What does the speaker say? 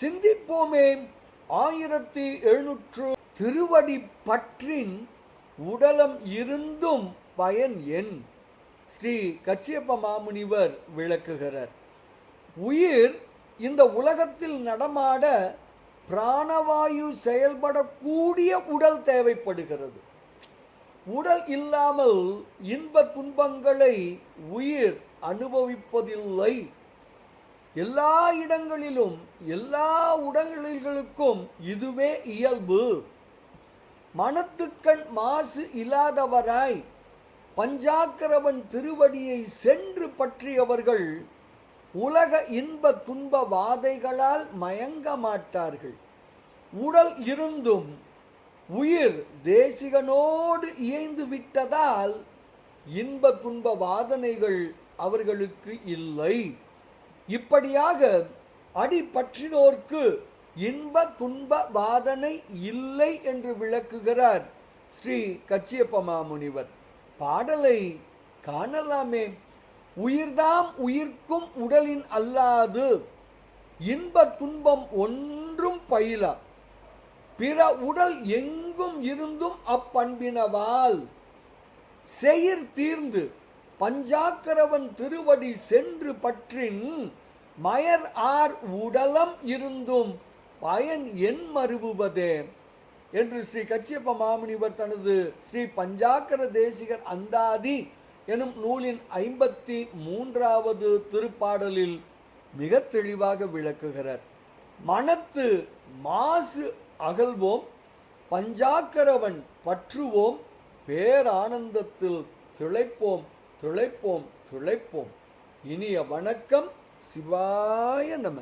சிந்திப்போமே. 1700 திருவடி பற்றின் உடலம் இருந்தும் பயன் என்? ஸ்ரீ கச்சியப்ப மாமுனிவர் விளக்குகிறார். உயிர் இந்த உலகத்தில் நடமாட பிராணவாயு செயல்படக்கூடிய உடல் தேவைப்படுகிறது. உடல் இல்லாமல் இன்ப துன்பங்களை உயிர் அனுபவிப்பதில்லை. எல்லா இடங்களிலும் எல்லா உடல்களுக்கும் இதுவே இயல்பு. மனத்துக்கண் மாசு இல்லாதவராய் பஞ்சாக்கரவன் திருவடியை சென்று பற்றியவர்கள் உலக இன்ப துன்ப வாதைகளால் மயங்க மாட்டார்கள். உடல் இருந்தும் உயிர் தேசிகனோடு இயைந்து விட்டதால் இன்ப துன்ப வாதனைகள் அவர்களுக்கு இல்லை. இப்படியாக அடிபற்றினோர்க்கு இன்ப துன்ப வாதனை இல்லை என்று விளக்குகிறார் ஸ்ரீ கச்சியப்ப மாமுனிவர். பாடலை காணலாமே. உயிர்தாம் உயிர்க்கும் உடலின் அல்லாது இன்ப துன்பம் ஒன்றும் பயிலா, பிற உடல் எங்கும் இருந்தும் அப்பண்பினவால் செயிர் தீர்ந்து பஞ்சாக்கரவன் திருவடி சென்று பற்றின் மயர் ஆர் உடலம் இருந்தும் பயன் என் மருவுவதே என்று ஸ்ரீ கச்சியப்ப மாமுனிவர் தனது ஸ்ரீ பஞ்சாக்கர தேசிகர் அந்தாதி எனும் நூலின் 53வது திருப்பாடலில் மிக தெளிவாக விளக்குகிறார். மனத்து மாசு அகல்வோம், பஞ்சாக்கரவன் பற்றுவோம், பேரானந்தத்தில் திளைப்போம் திளைப்போம் திளைப்போம். இனிய வணக்கம். சிவாய நம.